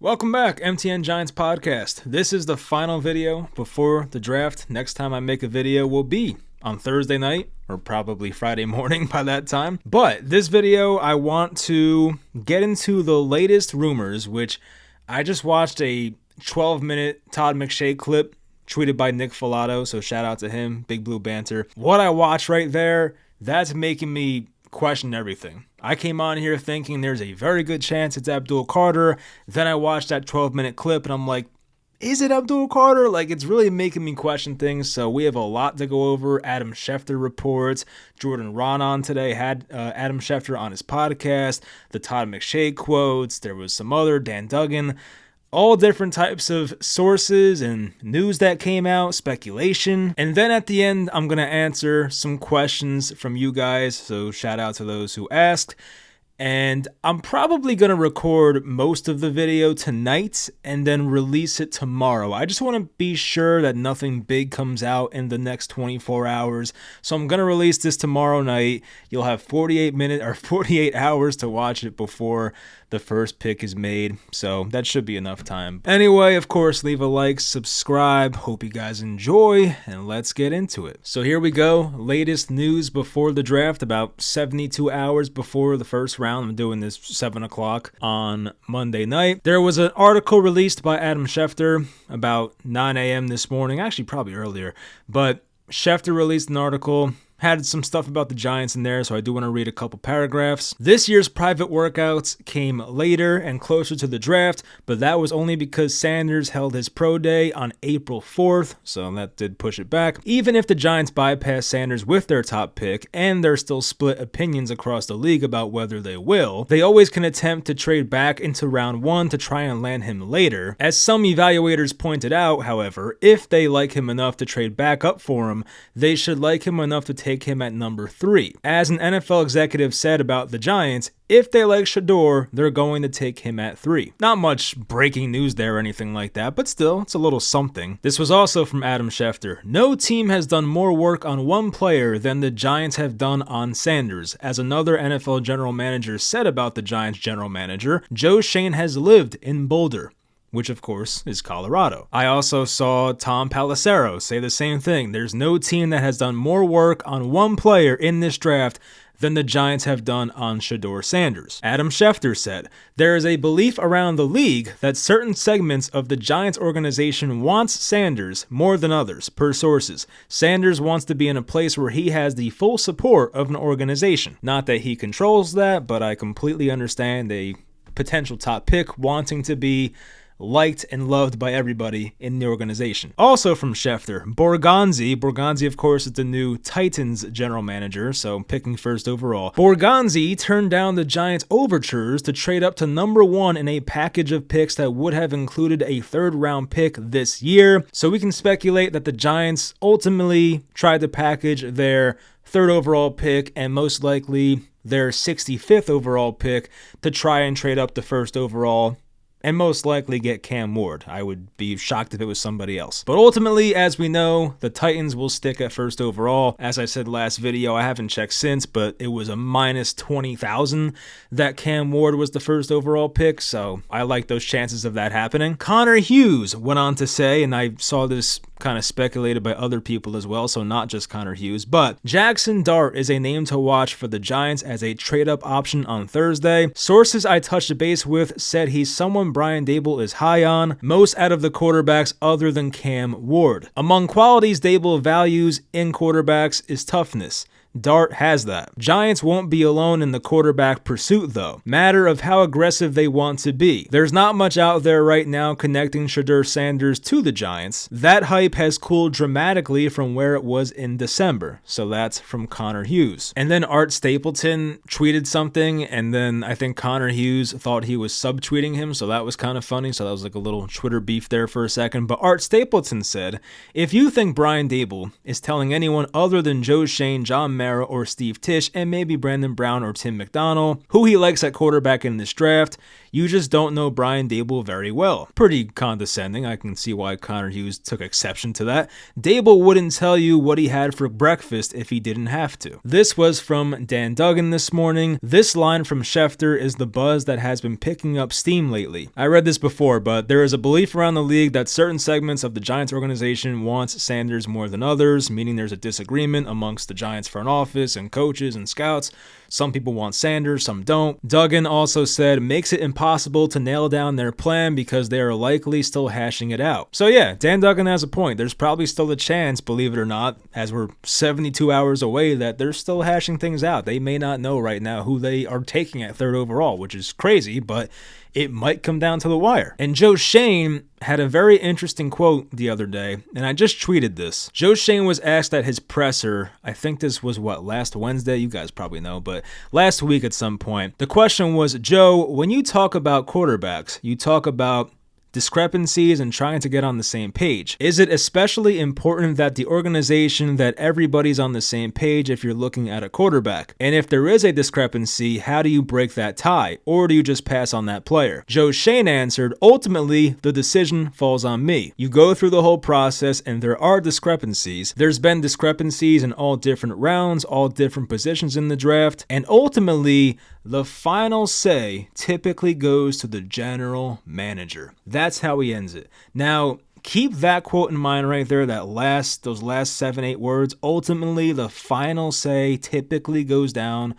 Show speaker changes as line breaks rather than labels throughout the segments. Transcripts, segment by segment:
Welcome back, MTN Giants Podcast. This is the final video before the draft. Next time I make a video will be on Thursday night, or probably Friday morning by that time. But this video, I want to get into the latest rumors, which I just watched a 12-minute Todd McShay clip tweeted by Nick Filato, so shout out to him, Big Blue Banter. What I watched right there, that's making me question everything. I came on here thinking there's a very good chance it's Abdul Carter. Then I watched that 12-minute clip and I'm like, is it Abdul Carter? Like, it's really making me question things. So we have a lot to go over. Adam Schefter reports. Jordan Ronan today had Adam Schefter on his podcast. The Todd McShay quotes. There was some other, Dan Duggan. All different types of sources and news that came out, speculation. And then at the end, I'm going to answer some questions from you guys. So shout out to those who asked. And I'm probably going to record most of the video tonight and then release it tomorrow. I just want to be sure that nothing big comes out in the next 24 hours. So I'm going to release this tomorrow night. You'll have 48 hours to watch it before the first pick is made. So that should be enough time. Anyway, of course, leave a like, subscribe. Hope you guys enjoy, and let's get into it. So here we go. Latest news before the draft, about 72 hours before the first round. I'm doing this 7 o'clock on Monday night. There was an article released by Adam Schefter about 9 a.m. this morning, actually probably earlier, but Schefter released an article, had some stuff about the Giants in there, so I do want to read a couple paragraphs. This year's private workouts came later and closer to the draft, but that was only because Sanders held his pro day on April 4th, so that did push it back. Even if the Giants bypass Sanders with their top pick, and there's still split opinions across the league about whether they will, they always can attempt to trade back into round 1 to try and land him later. As some evaluators pointed out, however, if they like him enough to trade back up for him, they should like him enough to take him at number 3. As an NFL executive said about the Giants, if they like Shedeur, they're going to take him at 3. Not much breaking news there or anything like that, but still, it's a little something. This was also from Adam Schefter. No team has done more work on one player than the Giants have done on Sanders. As another NFL general manager said about the Giants general manager, Schoen has lived in Boulder, which of course is Colorado. I also saw Tom Pelissero say the same thing. There's no team that has done more work on one player in this draft than the Giants have done on Shedeur Sanders. Adam Schefter said, there is a belief around the league that certain segments of the Giants organization wants Sanders more than others, per sources. Sanders wants to be in a place where he has the full support of an organization. Not that he controls that, but I completely understand a potential top pick wanting to be liked and loved by everybody in the organization. Also from Schefter, Borgonzi, of course, is the new Titans general manager, so picking first overall. Borgonzi turned down the Giants' overtures to trade up to number 1 in a package of picks that would have included a 3rd-round pick this year, so we can speculate that the Giants ultimately tried to package their 3rd overall pick and most likely their 65th overall pick to try and trade up to 1st overall and most likely get Cam Ward. I would be shocked if it was somebody else. But ultimately, as we know, the Titans will stick at 1st overall. As I said last video, I haven't checked since, but it was a minus 20,000 that Cam Ward was the 1st overall pick, so I like those chances of that happening. Connor Hughes went on to say, and I saw this kind of speculated by other people as well, so not just Connor Hughes, but Jackson Dart is a name to watch for the Giants as a trade-up option on Thursday. Sources I touched base with said he's someone Brian Daboll is high on, most out of the quarterbacks other than Cam Ward. Among qualities Daboll values in quarterbacks is toughness. Dart has that. Giants won't be alone in the quarterback pursuit, though. Matter of how aggressive they want to be. There's not much out there right now connecting Shedeur Sanders to the Giants. That hype has cooled dramatically from where it was in December. So that's from Connor Hughes. And then Art Stapleton tweeted something, and then I think Connor Hughes thought he was subtweeting him, so that was kind of funny. So that was like a little Twitter beef there for a second. But Art Stapleton said, if you think Brian Daboll is telling anyone other than Joe Schoen, John Mara or Steve Tisch and maybe Brandon Brown or Tim McDonald, who he likes at quarterback in this draft. You just don't know Brian Daboll very well. Pretty condescending. I can see why Connor Hughes took exception to that. Daboll wouldn't tell you what he had for breakfast if he didn't have to. This was from Dan Duggan this morning. This line from Schefter is the buzz that has been picking up steam lately. I read this before, but there is a belief around the league that certain segments of the Giants organization wants Sanders more than others, meaning there's a disagreement amongst the Giants front office and coaches and scouts. Some people want Sanders, some don't. Duggan also said makes it impossible to nail down their plan because they are likely still hashing it out. So yeah, Dan Duggan has a point. There's probably still a chance, believe it or not, as we're 72 hours away, that they're still hashing things out. They may not know right now who they are taking at 3rd overall, which is crazy, but it might come down to the wire. And Joe Schoen had a very interesting quote the other day, and I just tweeted this. Joe Schoen was asked at his presser, I think this was last Wednesday? You guys probably know, but last week at some point. The question was, Joe, when you talk about quarterbacks, you talk about discrepancies and trying to get on the same page. Is it especially important that the organization, that everybody's on the same page if you're looking at a quarterback? And if there is a discrepancy, how do you break that tie? Or do you just pass on that player? Joe Schoen answered, ultimately, the decision falls on me. You go through the whole process and there are discrepancies. There's been discrepancies in all different rounds, all different positions in the draft, and ultimately, the final say typically goes to the general manager. That's how he ends it. Now, keep that quote in mind right there, those last 7-8 words. Ultimately, the final say typically goes down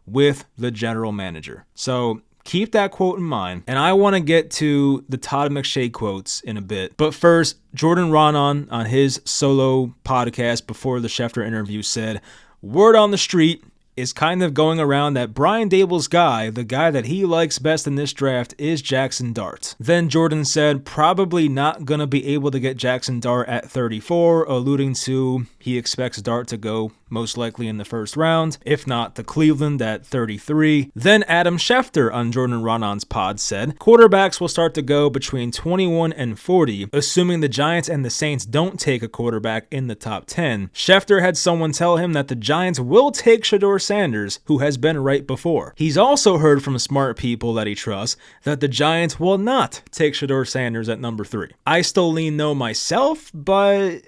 with the general manager. So keep that quote in mind. And I want to get to the Todd McShay quotes in a bit. But first, Jordan Raanan on his solo podcast before the Schefter interview said, word on the street is kind of going around that Brian Daboll's guy, the guy that he likes best in this draft, is Jackson Dart. Then Jordan said probably not going to be able to get Jackson Dart at 34, alluding to he expects Dart to go most likely in the first round, if not to Cleveland at 33. Then Adam Schefter on Jordan Raanan's pod said, quarterbacks will start to go between 21 and 40, assuming the Giants and the Saints don't take a quarterback in the top 10. Schefter had someone tell him that the Giants will take Shedeur Sanders, who has been right before. He's also heard from smart people that he trusts that the Giants will not take Shedeur Sanders at number 3. I still lean no myself, but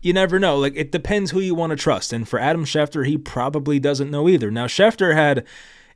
you never know. It depends who you want to trust. And for Adam Schefter, he probably doesn't know either. Now, Schefter had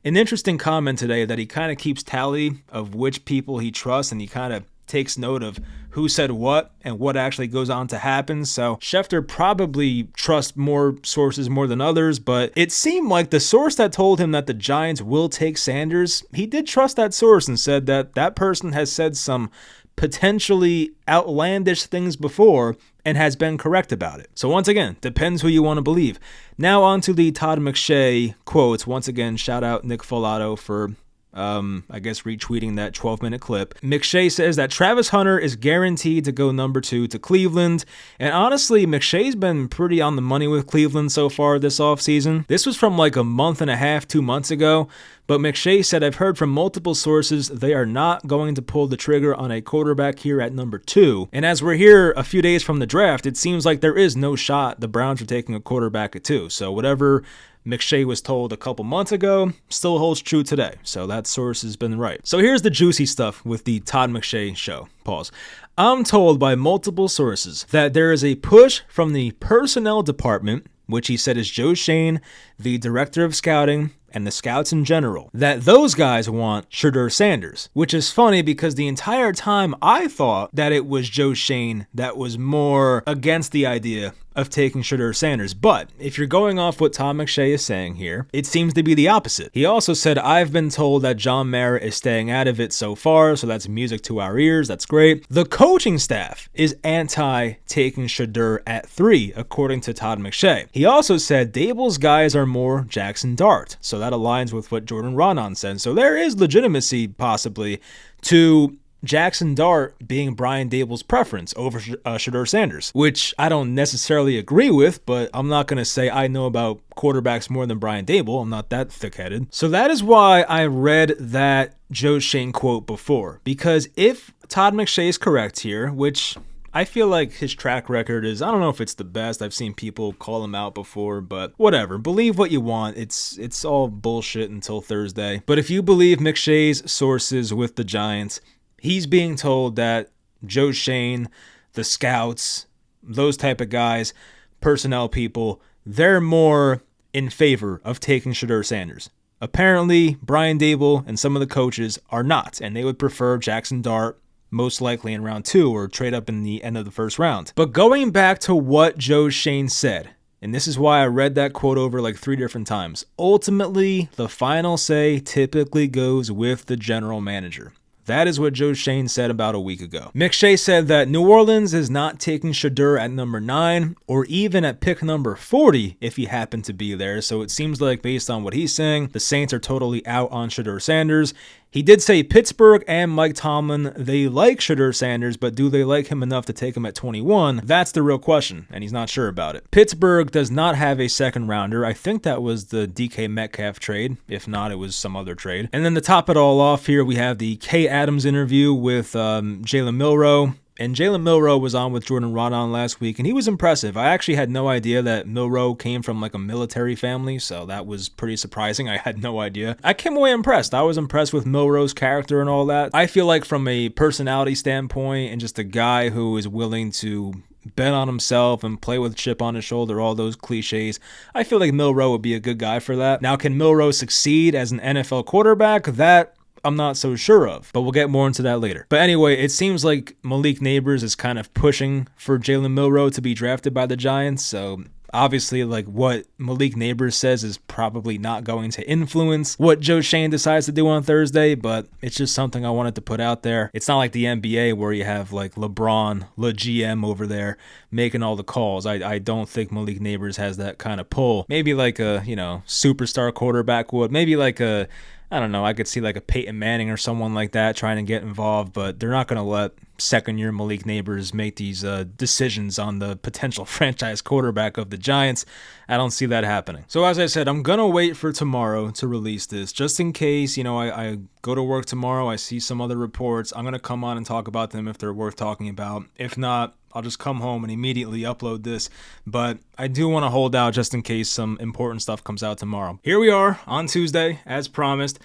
an interesting comment today that he kind of keeps tally of which people he trusts, and he kind of takes note of who said what and what actually goes on to happen. So Schefter probably trusts more sources more than others, but it seemed like the source that told him that the Giants will take Sanders, he did trust that source and said that that person has said some potentially outlandish things before and has been correct about it. So once again, depends who you want to believe. Now on to the Todd McShay quotes. Once again, shout out Nick Falato for retweeting that 12-minute clip. McShay says that Travis Hunter is guaranteed to go number 2 to Cleveland. And honestly, McShay's been pretty on the money with Cleveland so far this offseason. This was from a month and a half, 2 months ago. But McShay said, I've heard from multiple sources they are not going to pull the trigger on a quarterback here at number 2. And as we're here a few days from the draft, it seems like there is no shot the Browns are taking a quarterback at 2. So whatever McShay was told a couple months ago still holds true today. So that source has been right. So here's the juicy stuff with the Todd McShay show. Pause. I'm told by multiple sources that there is a push from the personnel department, which he said is Joe Schoen, the director of scouting, and the scouts in general, that those guys want Shedeur Sanders, which is funny because the entire time I thought that it was Joe Schoen that was more against the idea of taking Shedeur Sanders. But if you're going off what Todd McShay is saying here, it seems to be the opposite. He also said, I've been told that John Mara is staying out of it so far, so that's music to our ears. That's great. The coaching staff is anti-taking Shedeur at 3, according to Todd McShay. He also said Daboll's guys are more Jackson Dart, so that aligns with what Jordan Raanan said. So there is legitimacy, possibly, to Jackson Dart being Brian Daboll's preference over Shedeur Sanders, which I don't necessarily agree with, but I'm not going to say I know about quarterbacks more than Brian Daboll. I'm not that thick-headed. So that is why I read that Joe Schoen quote before, because if Todd McShay is correct here, which I feel like his track record is, I don't know if it's the best. I've seen people call him out before, but whatever. Believe what you want. It's all bullshit until Thursday. But if you believe McShay's sources with the Giants, he's being told that Joe Schoen, the scouts, those type of guys, personnel people, they're more in favor of taking Shedeur Sanders. Apparently, Brian Dable and some of the coaches are not, and they would prefer Jackson Dart, most likely in round 2 or trade up in the end of the first round. But going back to what Joe Schoen said, and this is why I read that quote over like 3 different times, ultimately, the final say typically goes with the general manager. That is what Joe Schoen said about a week ago. McShay said that New Orleans is not taking Shedeur at number 9 or even at pick number 40 if he happened to be there. So it seems like based on what he's saying, the Saints are totally out on Shedeur Sanders. He did say Pittsburgh and Mike Tomlin, they like Shedeur Sanders, but do they like him enough to take him at 21? That's the real question, and he's not sure about it. Pittsburgh does not have a second rounder. I think that was the DK Metcalf trade. If not, it was some other trade. And then to top it all off here, we have the Kay Adams interview with Jaylen Milroe. And Jaylen Milroe was on with Jordan Rodon last week, and he was impressive. I actually had no idea that Milroe came from like a military family, so that was pretty surprising. I had no idea. I came away impressed. I was impressed with Milroe's character and all that. I feel like from a personality standpoint and just a guy who is willing to bet on himself and play with a chip on his shoulder, all those cliches, I feel like Milroe would be a good guy for that. Now, can Milroe succeed as an NFL quarterback? That I'm not so sure of, but we'll get more into that later. But anyway, it seems like Malik Neighbors is kind of pushing for Jaylen Milroe to be drafted by the Giants, so obviously, like, what Malik Neighbors says is probably not going to influence what Joe Schoen decides to do on Thursday, but it's just something I wanted to put out there. It's not like the NBA where you have like LeBron, the GM over there making all the calls. I don't think Malik Neighbors has that kind of pull. Maybe like a, superstar quarterback would. Maybe like a, I don't know, I could see like a Peyton Manning or someone like that trying to get involved, but they're not going to let second-year Malik Neighbors make these decisions on the potential franchise quarterback of the Giants. I don't see that happening. So as I said, I'm going to wait for tomorrow to release this, just in case, I go to work tomorrow, I see some other reports. I'm going to come on and talk about them if they're worth talking about. If not, I'll just come home and immediately upload this, but I do want to hold out just in case some important stuff comes out tomorrow. Here we are on Tuesday, as promised.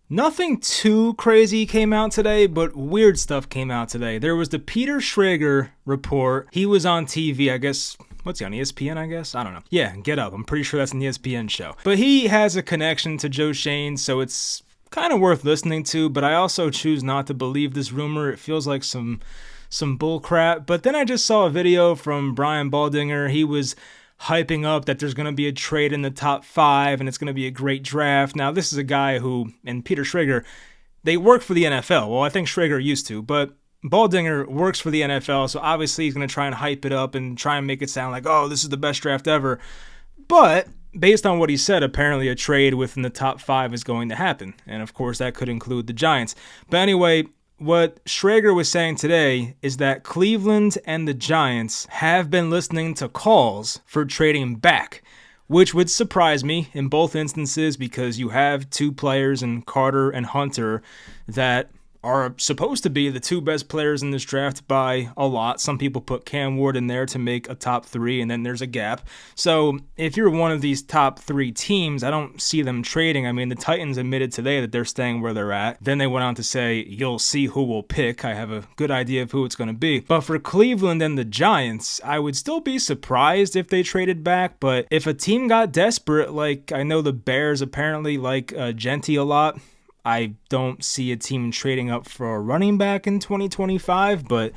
Nothing too crazy came out today, but weird stuff came out today. There was the Peter Schrager report. He was on TV, I guess. What's he on, ESPN, I guess? I don't know. Yeah, Get Up. I'm pretty sure that's an ESPN show. But he has a connection to Joe Schoen, so it's kind of worth listening to, but I also choose not to believe this rumor. It feels like some bull crap. But then I just saw a video from Brian Baldinger. He was hyping up that there's going to be a trade in the top 5 and it's going to be a great draft. Now, this is a guy who, and Peter Schrager, they work for the NFL. Well, I think Schrager used to, but Baldinger works for the NFL, so obviously he's going to try and hype it up and try and make it sound like, oh, this is the best draft ever. But based on what he said, apparently a trade within the top 5 is going to happen. And of course, that could include the Giants. But anyway, what Schrager was saying today is that Cleveland and the Giants have been listening to calls for trading back, which would surprise me in both instances because you have 2 players in Carter and Hunter that are supposed to be the 2 best players in this draft by a lot. Some people put Cam Ward in there to make a top 3, and then there's a gap. So if you're one of these top 3 teams, I don't see them trading. I mean, the Titans admitted today that they're staying where they're at. Then they went on to say, you'll see who will pick. I have a good idea of who it's going to be. But for Cleveland and the Giants, I would still be surprised if they traded back. But if a team got desperate, like I know the Bears apparently like Gentry a lot, I don't see a team trading up for a running back in 2025, but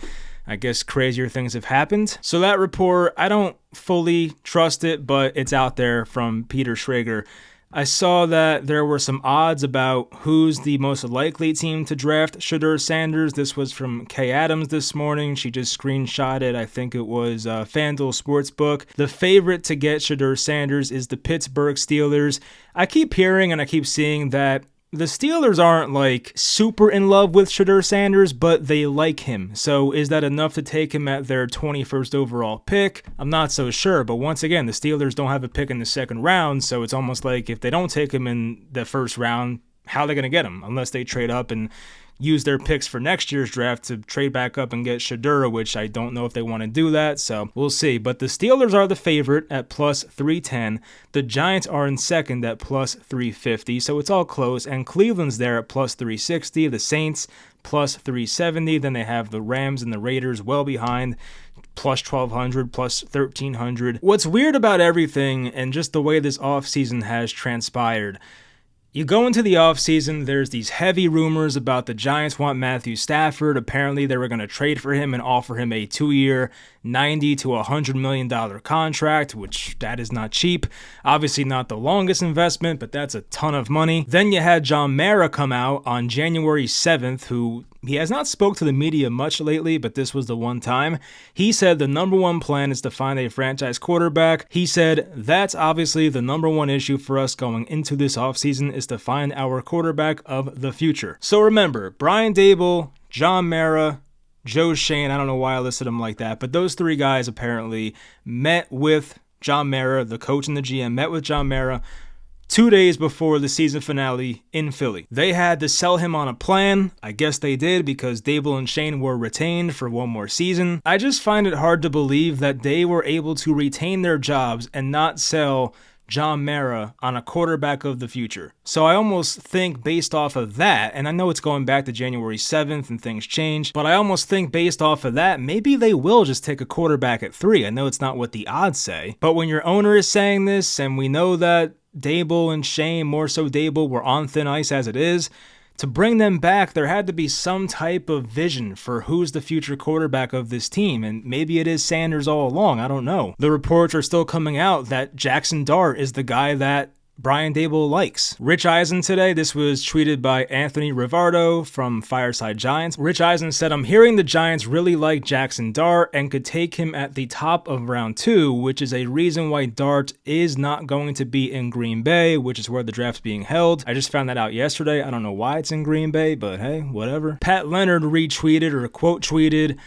I guess crazier things have happened. So that report, I don't fully trust it, but it's out there from Peter Schrager. I saw that there were some odds about who's the most likely team to draft Shedeur Sanders. This was from Kay Adams this morning. She just screenshotted, I think it was FanDuel Sportsbook. The favorite to get Shedeur Sanders is the Pittsburgh Steelers. I keep hearing and I keep seeing that the Steelers aren't like super in love with Shedeur Sanders, but they like him. So is that enough to take him at their 21st overall pick? I'm not so sure, but once again, the Steelers don't have a pick in the second round, so it's almost like if they don't take him in the first round, how are they going to get him? Unless they trade up and use their picks for next year's draft to trade back up and get Shedeur, which I don't know if they want to do that, so we'll see. But the Steelers are the favorite at plus 310. The Giants are in second at plus 350, so it's all close. And Cleveland's there at plus 360. The Saints plus 370. Then they have the Rams and the Raiders well behind, plus 1,200, plus 1,300. What's weird about everything and just the way this offseason has transpired, you go into the offseason, there's these heavy rumors about the Giants want Matthew Stafford. Apparently, they were going to trade for him and offer him a 2-year, $90 to $100 million contract, which that is not cheap. Obviously not the longest investment, but that's a ton of money. Then you had John Mara come out on January 7th, who he has not spoke to the media much lately, but this was the one time. He said the number one plan is to find a franchise quarterback. He said that's obviously the number one issue for us going into this offseason is to find our quarterback of the future. So remember, Brian Daboll, John Mara, Joe Schoen, I don't know why I listed them like that, but those three guys apparently met with John Mara, the coach and the GM, met with John Mara 2 days before the season finale in Philly. They had to sell him on a plan. I guess they did because Daboll and Schoen were retained for one more season. I just find it hard to believe that they were able to retain their jobs and not sell John Mara on a quarterback of the future. So I almost think based off of that, and I know it's going back to January 7th and things change, but I almost think based off of that, maybe they will just take a quarterback at 3. I know it's not what the odds say, but when your owner is saying this, and we know that Daboll and Schoen, more so Daboll, were on thin ice as it is, to bring them back, there had to be some type of vision for who's the future quarterback of this team, and maybe it is Sanders all along, I don't know. The reports are still coming out that Jackson Dart is the guy that Brian Daboll likes. Rich Eisen today, this was tweeted by Anthony Rivardo from Fireside Giants. Rich Eisen said, I'm hearing the Giants really like Jackson Dart and could take him at the top of round 2, which is a reason why Dart is not going to be in Green Bay, which is where the draft's being held. I just found that out yesterday. I don't know why it's in Green Bay, but hey, whatever. Pat Leonard retweeted or quote tweeted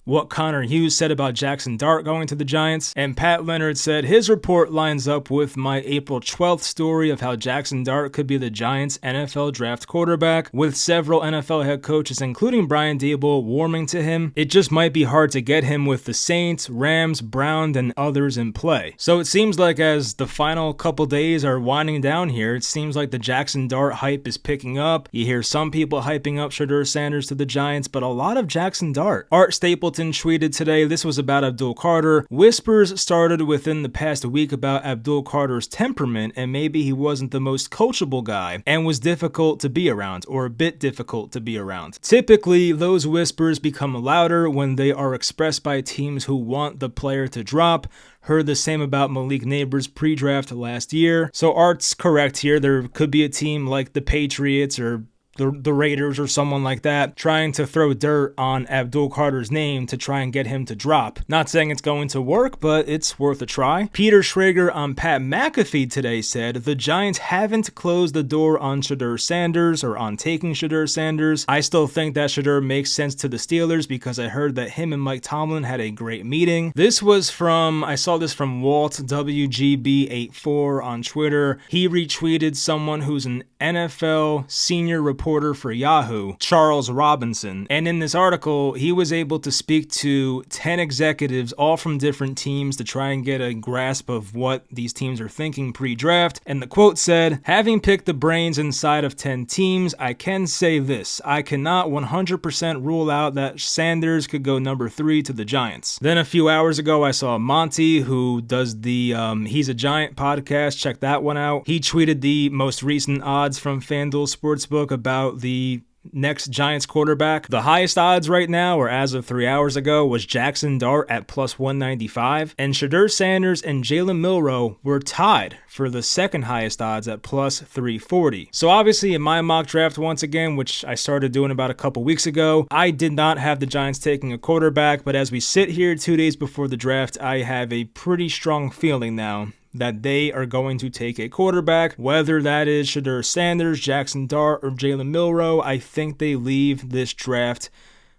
what Connor Hughes said about Jackson Dart going to the Giants, and Pat Leonard said his report lines up with my April 12th story of how Jackson Dart could be the Giants' NFL draft quarterback, with several NFL head coaches, including Brian Daboll, warming to him. It just might be hard to get him with the Saints, Rams, Browns, and others in play. So it seems like as the final couple days are winding down here, it seems like the Jackson Dart hype is picking up. You hear some people hyping up Shedeur Sanders to the Giants, but a lot of Jackson Dart. Art Stapleton tweeted today, this was about Abdul Carter. Whispers started within the past week about Abdul Carter's temperament, and maybe he wasn't the most coachable guy and was difficult to be around, or a bit difficult to be around. Typically, those whispers become louder when they are expressed by teams who want the player to drop. Heard the same about Malik Neighbors pre-draft last year. So Art's correct here. There could be a team like the Patriots or the Raiders or someone like that trying to throw dirt on Abdul Carter's name to try and get him to drop. Not saying it's going to work, but it's worth a try. Peter Schrager on Pat McAfee today said the Giants haven't closed the door on Shedeur Sanders or on taking Shedeur Sanders. I still think that Shedeur makes sense to the Steelers because I heard that him and Mike Tomlin had a great meeting. This was from, I saw this from Walt WGB84 on Twitter. He retweeted someone who's an NFL senior reporter for Yahoo, Charles Robinson. And in this article, he was able to speak to 10 executives, all from different teams, to try and get a grasp of what these teams are thinking pre-draft. And the quote said, having picked the brains inside of 10 teams, I can say this. I cannot 100% rule out that Sanders could go number 3 to the Giants. Then a few hours ago, I saw Monty, who does the He's a Giant podcast. Check that one out. He tweeted the most recent odds from FanDuel Sportsbook about the next Giants quarterback. The highest odds right now, or as of 3 hours ago, was Jackson Dart at plus 195, and Shedeur Sanders and Jaylen Milroe were tied for the second highest odds at plus 340. So obviously in my mock draft once again, which I started doing about a couple weeks ago, I did not have the Giants taking a quarterback, but as we sit here 2 days before the draft, I have a pretty strong feeling now that they are going to take a quarterback, whether that is Shedeur Sanders, Jackson Dart, or Jaylen Milroe. I think they leave this draft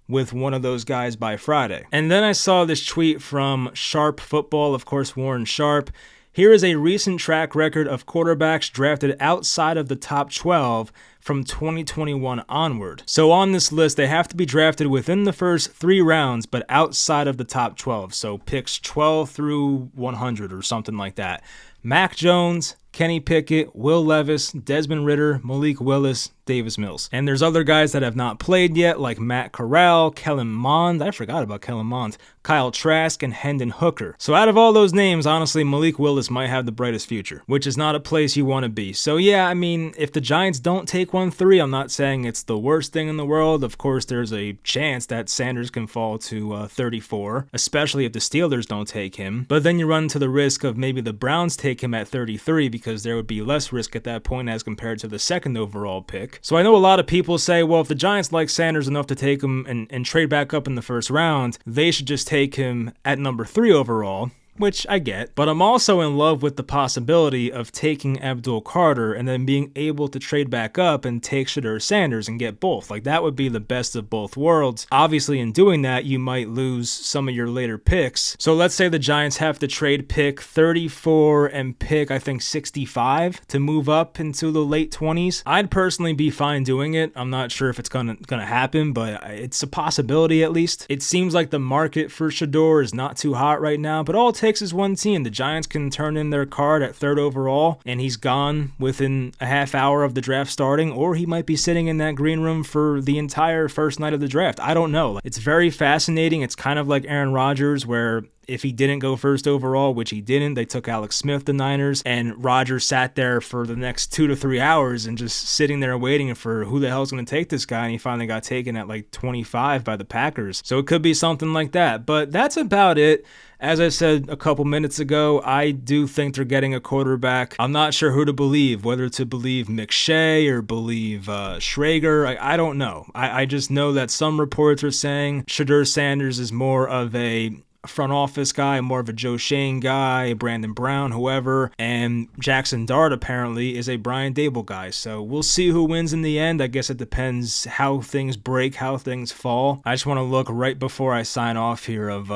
with one of those guys by Friday. And then I saw this tweet from Sharp Football, of course, Warren Sharp. Here is a recent track record of quarterbacks drafted outside of the top 12 from 2021 onward. So on this list, they have to be drafted within the first 3 rounds, but outside of the top 12. So picks 12 through 100 or something like that. Mac Jones, Kenny Pickett, Will Levis, Desmond Ridder, Malik Willis, Davis Mills. And there's other guys that have not played yet, like Matt Corral, Kellen Mond, I forgot about Kellen Mond, Kyle Trask, and Hendon Hooker. So out of all those names, honestly, Malik Willis might have the brightest future, which is not a place you want to be. So yeah, I mean, if the Giants don't take 1-3, I'm not saying it's the worst thing in the world. Of course, there's a chance that Sanders can fall to 34, especially if the Steelers don't take him. But then you run into the risk of maybe the Browns take him at 33, because there would be less risk at that point as compared to the 2nd overall pick. So I know a lot of people say, well, if the Giants like Sanders enough to take him and trade back up in the 1st round, they should just take him at number 3 overall, which I get, but I'm also in love with the possibility of taking Abdul Carter and then being able to trade back up and take Shedeur Sanders and get both. Like, that would be the best of both worlds. Obviously, in doing that, you might lose some of your later picks. So let's say the Giants have to trade pick 34 and pick, I think, 65 to move up into the late 20s. I'd personally be fine doing it. I'm not sure if it's gonna happen, but it's a possibility at least. It seems like the market for Shedeur is not too hot right now, but all it takes is one team. The Giants can turn in their card at 3rd overall, and he's gone within a half hour of the draft starting, or he might be sitting in that green room for the entire first night of the draft. I don't know. It's very fascinating. It's kind of like Aaron Rodgers, where if he didn't go 1st overall, which he didn't, they took Alex Smith, the Niners, and Rodgers sat there for the next 2 to 3 hours and just sitting there waiting for who the hell's going to take this guy, and he finally got taken at like 25 by the Packers. So it could be something like that, but that's about it. As I said a couple minutes ago, I do think they're getting a quarterback. I'm not sure who to believe, whether to believe McShay or believe Schrager. I don't know. I just know that some reports are saying Shedeur Sanders is more of a front office guy, more of a Joe Schoen guy, Brandon Brown, whoever, and Jackson Dart apparently is a Brian Dable guy. So we'll see who wins in the end. I guess it depends how things break, how things fall. I just want to look right before I sign off here of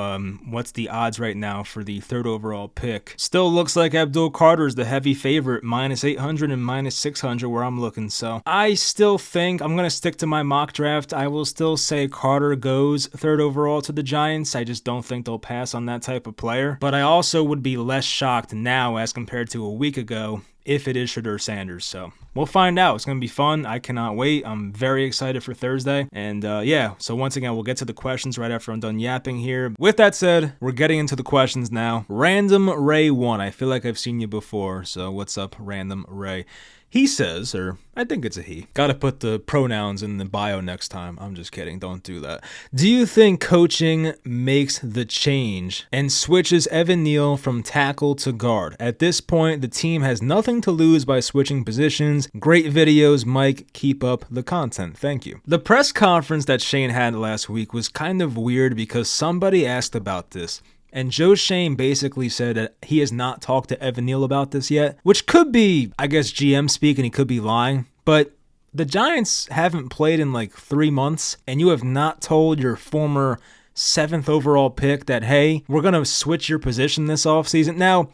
what's the odds right now for the 3rd overall pick. Still looks like Abdul Carter is the heavy favorite, -800 and -600 where I'm looking. So I still think I'm going to stick to my mock draft. I will still say Carter goes 3rd overall to the Giants. I just don't think they'll pass on that type of player. But I also would be less shocked now as compared to a week ago if it is Shedeur Sanders. So we'll find out. It's going to be fun. I cannot wait. I'm very excited for Thursday. And yeah, so once again, we'll get to the questions right after I'm done yapping here. With that said, we're getting into the questions now. Random Ray 1. I feel like I've seen you before. So what's up, Random Ray? He says, or I think it's a he. Gotta put the pronouns in the bio next time. I'm just kidding. Don't do that. Do you think coaching makes the change and switches Evan Neal from tackle to guard? At this point, the team has nothing to lose by switching positions. Great videos, Mike. Keep up the content. Thank you. The press conference that Shane had last week was kind of weird because somebody asked about this. And Joe Schoen basically said that he has not talked to Evan Neal about this yet, which could be, I guess, GM speak, and he could be lying. But the Giants haven't played in like 3 months, and you have not told your former 7th overall pick that, hey, we're going to switch your position this offseason. Now,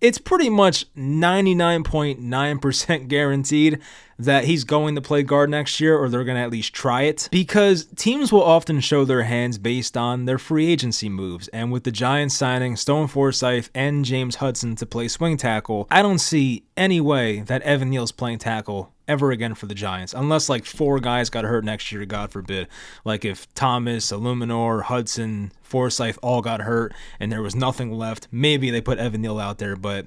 it's pretty much 99.9% guaranteed that he's going to play guard next year, or they're going to at least try it, because teams will often show their hands based on their free agency moves. And with the Giants signing Stone Forsythe and James Hudson to play swing tackle, I don't see any way that Evan Neal's playing tackle ever again for the Giants, unless like 4 guys got hurt next year, God forbid. Like if Thomas, Illuminor, Hudson, Forsythe all got hurt and there was nothing left, maybe they put Evan Neal out there, but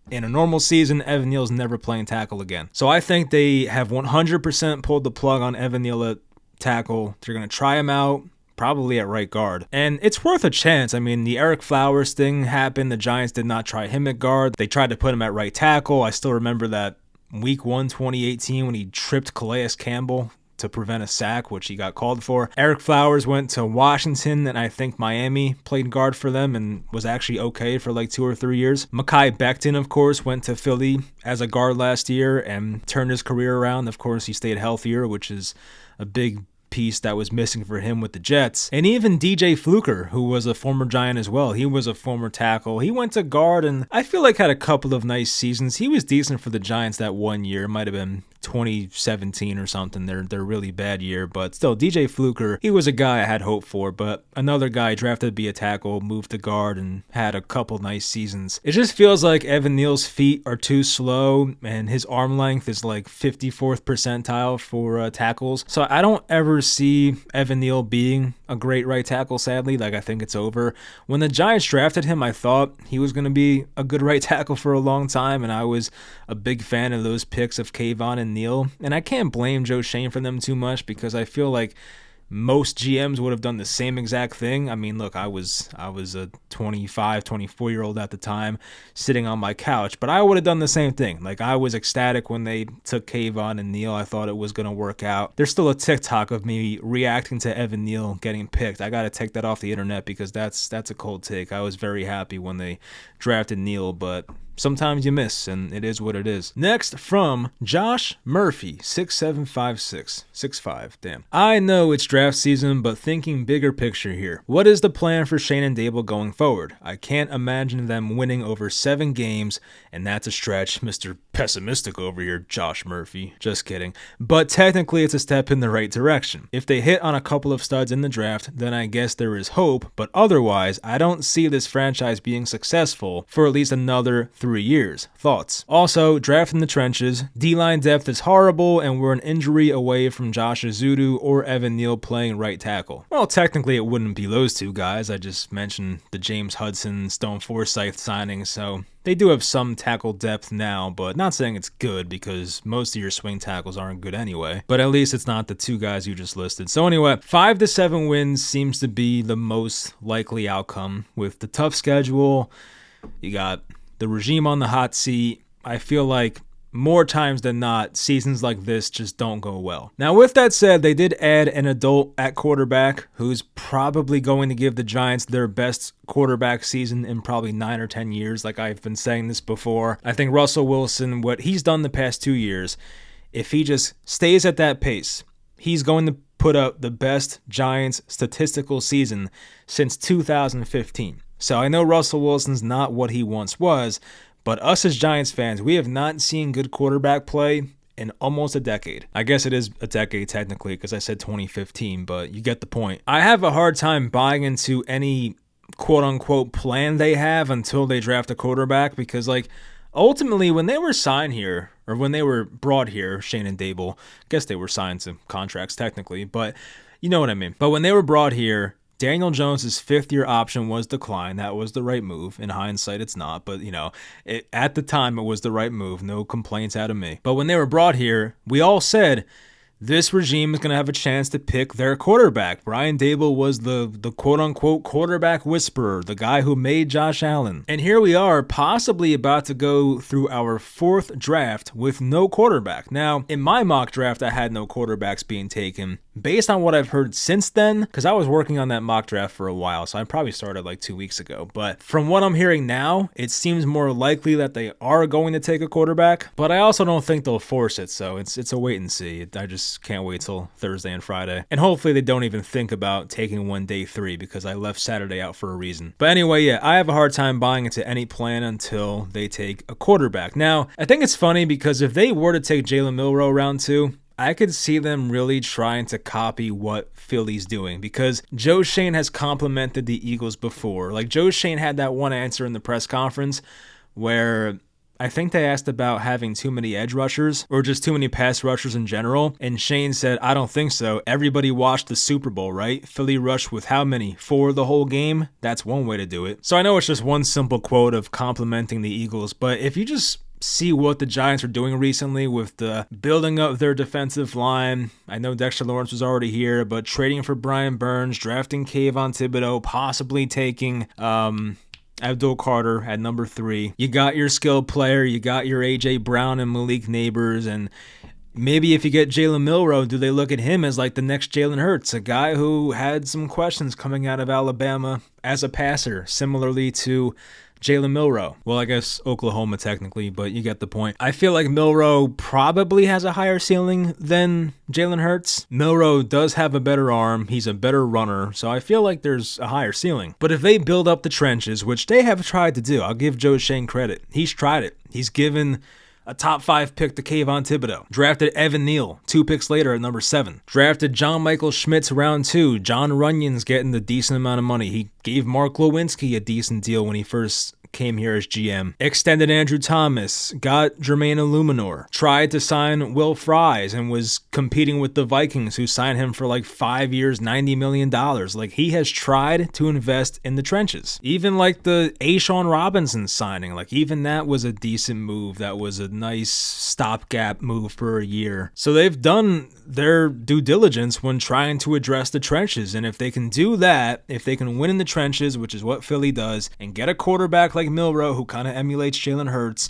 in a normal season, Evan Neal's never playing tackle again. So I think they have 100% pulled the plug on Evan Neal at tackle. They're going to try him out, probably at right guard. And it's worth a chance. I mean, the Eric Flowers thing happened. The Giants did not try him at guard. They tried to put him at right tackle. I still remember that Week 1, 2018, when he tripped Calais Campbell to prevent a sack, which he got called for. Eric Flowers went to Washington, and I think Miami played guard for them and was actually okay for like 2 or 3 years. Mekhi Becton, of course, went to Philly as a guard last year and turned his career around. Of course, he stayed healthier, which is a big piece that was missing for him with the Jets. And even DJ Fluker, who was a former Giant as well, he was a former tackle. He went to guard and I feel like had a couple of nice seasons. He was decent for the Giants that 1 year. It might have been 2017 or something, their really bad year. But still, DJ Fluker, he was a guy I had hope for, but another guy drafted to be a tackle, moved to guard, and had a couple nice seasons. It just feels like Evan Neal's feet are too slow, and his arm length is like 54th percentile for tackles. So I don't ever see Evan Neal being a great right tackle, sadly. Like, I think it's over. When the Giants drafted him, I thought he was going to be a good right tackle for a long time, and I was a big fan of those picks of Kayvon and Neal. And I can't blame Joe Schoen for them too much, because I feel like most GMs would have done the same exact thing. I mean, look, I was a 25, 24-year-old at the time sitting on my couch, but I would have done the same thing. Like, I was ecstatic when they took Kayvon and Neal. I thought it was going to work out. There's still a TikTok of me reacting to Evan Neal getting picked. I got to take that off the internet, because that's a cold take. I was very happy when they drafted Neal, but sometimes you miss, and it is what it is. Next, from Josh Murphy, 6756, 6'5", damn. I know it's draft season, but thinking bigger picture here. What is the plan for Schoen and Dable going forward? I can't imagine them winning over 7 games, and that's a stretch. Mr. Pessimistic over here, Josh Murphy. Just kidding. But technically, it's a step in the right direction. If they hit on a couple of studs in the draft, then I guess there is hope, but otherwise, I don't see this franchise being successful for at least another 3 years. Thoughts? Also, draft in the trenches. D-line depth is horrible, and we're an injury away from Josh Azudu or Evan Neal playing right tackle. Well, technically it wouldn't be those two guys. I just mentioned the James Hudson, Stone Forsythe signing, so they do have some tackle depth now, but not saying it's good, because most of your swing tackles aren't good anyway. But at least it's not the two guys you just listed. So anyway, 5 to 7 wins seems to be the most likely outcome. With the tough schedule, you got the regime on the hot seat. I feel like more times than not, seasons like this just don't go well. Now, with that said, they did add an adult at quarterback who's probably going to give the Giants their best quarterback season in probably 9 or 10 years. Like, I've been saying this before. I think Russell Wilson, what he's done the past 2 years, if he just stays at that pace, he's going to put up the best Giants statistical season since 2015. So I know Russell Wilson's not what he once was, but us as Giants fans, we have not seen good quarterback play in almost a decade. I guess it is a decade technically, because I said 2015, but you get the point. I have a hard time buying into any quote-unquote plan they have until they draft a quarterback, because, like, ultimately when they were signed here, or when they were brought here, Schoen and Dable, I guess they were signed to contracts technically, but you know what I mean. But when they were brought here, Daniel Jones' 5th-year option was declined. That was the right move. In hindsight, it's not. But, you know, at the time, it was the right move. No complaints out of me. But when they were brought here, we all said this regime is going to have a chance to pick their quarterback. Brian Dable was the quote-unquote quarterback whisperer, the guy who made Josh Allen. And here we are, possibly about to go through our 4th draft with no quarterback. Now, in my mock draft, I had no quarterbacks being taken. Based on what I've heard since then, because I was working on that mock draft for a while, so I probably started like 2 weeks ago. But from what I'm hearing now, it seems more likely that they are going to take a quarterback. But I also don't think they'll force it, so it's a wait and see. I just can't wait till Thursday and Friday. And hopefully they don't even think about taking one day 3, because I left Saturday out for a reason. But anyway, yeah, I have a hard time buying into any plan until they take a quarterback. Now, I think it's funny, because if they were to take Jaylen Milroe round 2, I could see them really trying to copy what Philly's doing, because Joe Schoen has complimented the Eagles before. Like, Joe Schoen had that one answer in the press conference where I think they asked about having too many edge rushers or just too many pass rushers in general. And Schoen said, I don't think so. Everybody watched the Super Bowl, right? Philly rushed with how many? 4 the whole game? That's one way to do it. So I know it's just one simple quote of complimenting the Eagles, but if you just see what the Giants are doing recently with the building up their defensive line. I know Dexter Lawrence was already here, but trading for Brian Burns, drafting Kayvon Thibodeau, possibly taking Abdul Carter at number 3. You got your skilled player, you got your A.J. Brown and Malik Neighbors, and maybe if you get Jaylen Milroe, do they look at him as like the next Jalen Hurts, a guy who had some questions coming out of Alabama as a passer, similarly to Jaylen Milroe. Well, I guess Oklahoma technically, but you get the point. I feel like Milroe probably has a higher ceiling than Jalen Hurts. Milroe does have a better arm. He's a better runner, so I feel like there's a higher ceiling. But if they build up the trenches, which they have tried to do, I'll give Joe Schoen credit. He's tried it. He's given a top 5 pick to Kayvon Thibodeau. Drafted Evan Neal 2 picks later at number 7. Drafted John Michael Schmitz round 2. John Runyon's getting the decent amount of money. He gave Mark Lewinsky a decent deal when he first came here as GM. Extended Andrew Thomas, got Jermaine Illuminor, tried to sign Will Fries and was competing with the Vikings, who signed him for like 5 years, $90 million. Like, he has tried to invest in the trenches. Even like the A'Shawn Robinson signing, like even that was a decent move. That was a nice stopgap move for a year. So they've done their due diligence when trying to address the trenches. And if they can do that, if they can win in the trenches, which is what Philly does, and get a quarterback like Milroe, who kind of emulates Jalen Hurts,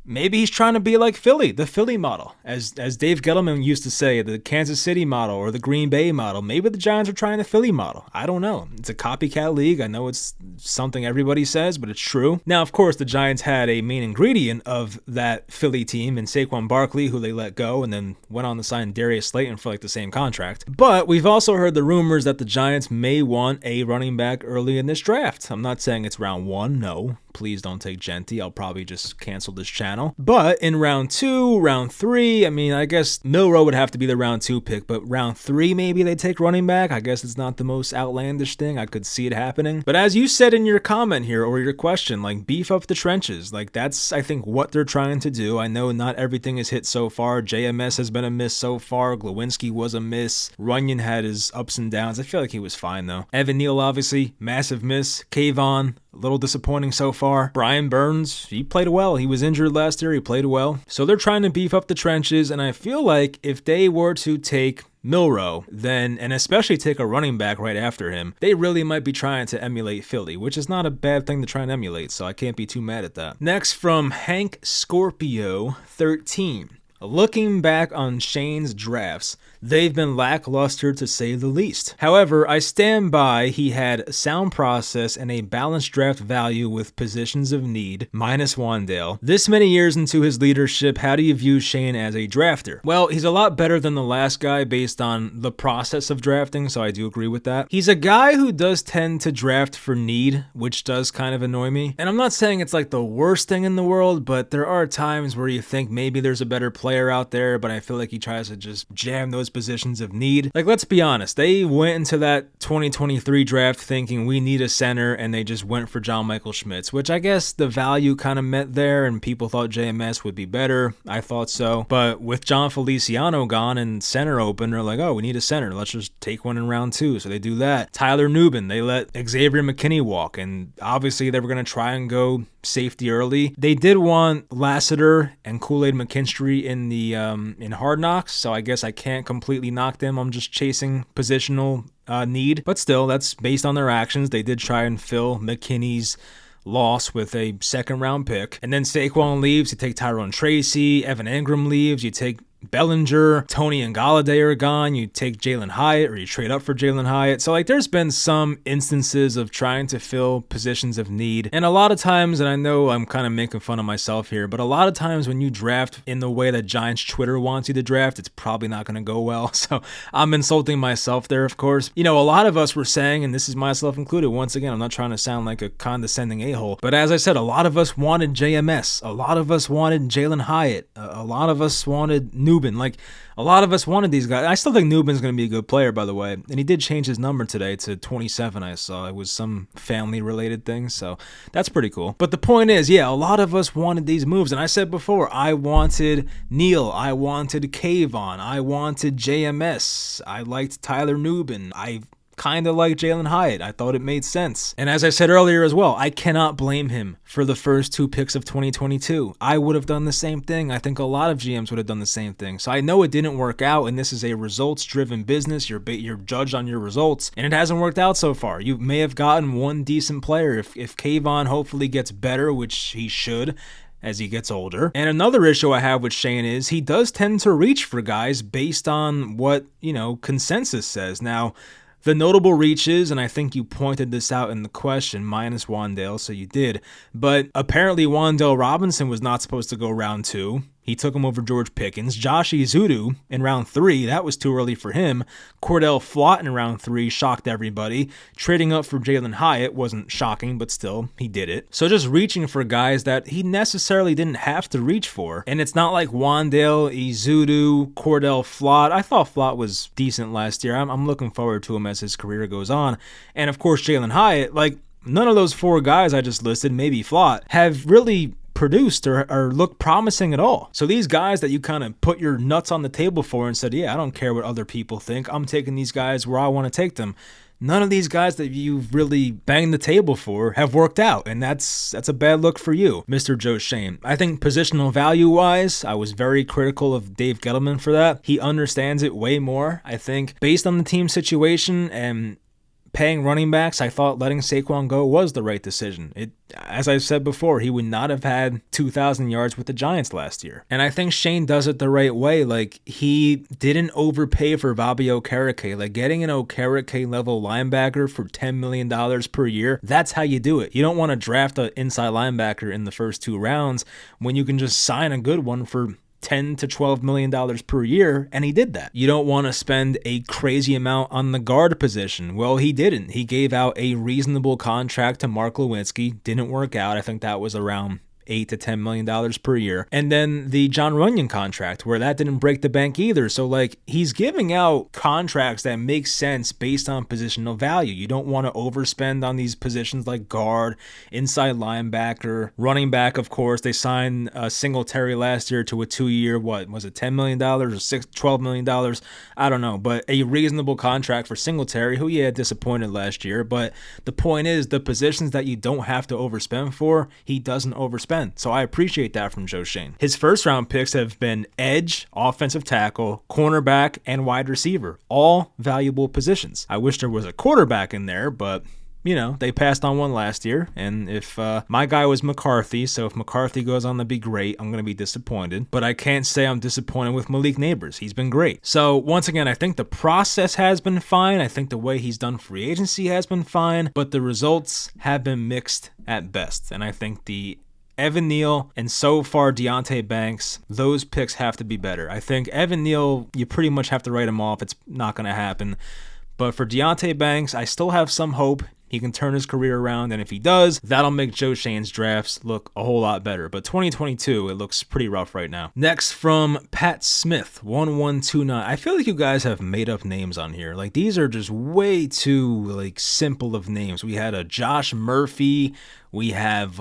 maybe he's trying to be like Philly, the Philly model. As Dave Gettleman used to say, the Kansas City model or the Green Bay model. Maybe the Giants are trying the Philly model. I don't know. It's a copycat league. I know it's something everybody says, but it's true. Now, of course, the Giants had a main ingredient of that Philly team in Saquon Barkley, who they let go and then went on to sign Darius Slayton for like the same contract. But we've also heard the rumors that the Giants may want a running back early in this draft. I'm not saying it's round 1. No, please don't take Genty. I'll probably just cancel this channel. But in round 2, round 3, I mean, I guess Milroe would have to be the round 2 pick, but round 3, maybe they take running back. I guess it's not the most outlandish thing. I could see it happening. But as you said in your comment here, or your question, like, beef up the trenches. Like, that's, I think, what they're trying to do. I know not everything is hit so far. JMS has been a miss so far. Glowinski was a miss. Runyon had his ups and downs. I feel like he was fine, though. Evan Neal, obviously, massive miss. Kayvon, a little disappointing so far. Brian Burns, he played well. He was injured last year. He played well. So they're trying to beef up the trenches, and I feel like if they were to take Milroe, then, and especially take a running back right after him, they really might be trying to emulate Philly, which is not a bad thing to try and emulate, so I can't be too mad at that. Next, from Hank Scorpio 13. Looking back on Shane's drafts, they've been lackluster to say the least. However, I stand by he had sound process and a balanced draft value with positions of need, minus Wan'Dale. This many years into his leadership, how do you view Shane as a drafter? Well, he's a lot better than the last guy based on the process of drafting, so I do agree with that. He's a guy who does tend to draft for need, which does kind of annoy me. And I'm not saying it's like the worst thing in the world, but there are times where you think maybe there's a better player out there, but I feel like he tries to just jam those positions of need. Like, let's be honest, they went into that 2023 draft thinking we need a center, and they just went for John Michael Schmitz, which I guess the value kind of met there, and people thought JMS would be better. I thought so. But with John Feliciano gone and center open, they're like, oh, we need a center. Let's just take one in round 2. So they do that. Tyler Nubin, they let Xavier McKinney walk, and obviously they were going to try and go safety early. They did want Lassiter and Kool-Aid McKinstry in the in Hard Knocks, so I guess I can't completely knock them. I'm just chasing positional need, but still, that's based on their actions. They did try and fill McKinney's loss with a second round pick. And then Saquon leaves, you take Tyrone Tracy. Evan Engram leaves, you take Bellinger. Tony and Galladay are gone, you take Jalen Hyatt, or you trade up for Jalen Hyatt. So like, there's been some instances of trying to fill positions of need, and a lot of times, and I know I'm kind of making fun of myself here, but a lot of times when you draft in the way that Giants Twitter wants you to draft, it's probably not going to go well. So I'm insulting myself there, of course. You know, a lot of us were saying, and this is myself included, once again, I'm not trying to sound like a condescending a-hole, but as I said, a lot of us wanted JMS, a lot of us wanted Jalen Hyatt, a lot of us wanted Nubin. Like, a lot of us wanted these guys. I still think Nubin's going to be a good player, by the way. And he did change his number today to 27, I saw. It was some family-related thing, so that's pretty cool. But the point is, yeah, a lot of us wanted these moves. And I said before, I wanted Neal. I wanted Kayvon. I wanted JMS. I liked Tyler Nubin. I kind of like Jalen Hyatt. I thought it made sense. And as I said earlier as well, I cannot blame him for the first 2 picks of 2022. I would have done the same thing. I think a lot of GMs would have done the same thing. So I know it didn't work out, and this is a results-driven business. You're judged on your results, and it hasn't worked out so far. You may have gotten one decent player. If Kayvon hopefully gets better, which he should, as he gets older. And another issue I have with Shane is he does tend to reach for guys based on what, consensus says. Now, the notable reaches, and I think you pointed this out in the question, minus Wan'Dale, so you did, but apparently Wan'Dale Robinson was not supposed to go round 2. He took him over George Pickens. Josh Ezeudu in round 3, that was too early for him. Cordell Flott in round 3 shocked everybody. Trading up for Jalen Hyatt wasn't shocking, but still, he did it. So just reaching for guys that he necessarily didn't have to reach for. And it's not like Wan'Dale, Ezeudu, Cordell Flott. I thought Flott was decent last year. I'm looking forward to him as his career goes on. And of course, Jalen Hyatt, like none of those 4 guys I just listed, maybe Flott, have really produced or look promising at all. So these guys that you kind of put your nuts on the table for and said, yeah, I don't care what other people think, I'm taking these guys where I want to take them. None of these guys that you've really banged the table for have worked out, and that's a bad look for you, Mr. Joe Schoen. I think positional value-wise, I was very critical of Dave Gettleman for that. He understands it way more. I think based on the team situation and paying running backs, I thought letting Saquon go was the right decision. As I said before, he would not have had 2,000 yards with the Giants last year. And I think Shane does it the right way. Like, he didn't overpay for Bobby Okereke. Like, getting an Okereke level linebacker for $10 million per year, that's how you do it. You don't want to draft an inside linebacker in the first 2 rounds when you can just sign a good one for $10 to $12 million per year, and he did that. You don't want to spend a crazy amount on the guard position. Well, he didn't. He gave out a reasonable contract to Mark Lewinsky. Didn't work out. I think that was around $8 to $10 million per year. And then the John Runyon contract, where that didn't break the bank either. So, like, he's giving out contracts that make sense based on positional value. You don't want to overspend on these positions like guard, inside linebacker, running back, of course. They signed Singletary last year to a 2-year, what was it, $10 million or $12 million? I don't know, but a reasonable contract for Singletary, who, yeah, disappointed last year. But the point is, the positions that you don't have to overspend for, he doesn't overspend. So I appreciate that from Joe Schoen. His first round picks have been edge, offensive tackle, cornerback, and wide receiver. All valuable positions. I wish there was a quarterback in there, but you know, they passed on one last year, and if my guy was McCarthy, so if McCarthy goes on to be great, I'm going to be disappointed, but I can't say I'm disappointed with Malik Neighbors. He's been great. So once again, I think the process has been fine. I think the way he's done free agency has been fine, but the results have been mixed at best, and I think the Evan Neal and so far Deonte Banks, those picks have to be better. I think Evan Neal, you pretty much have to write him off. It's not going to happen. But for Deonte Banks, I still have some hope he can turn his career around, and if he does, that'll make Joe Schoen's drafts look a whole lot better. But 2022, it looks pretty rough right now. Next from Pat Smith, 1129. I feel like you guys have made up names on here. Like, these are just way too, like, simple of names. We had a Josh Murphy. We have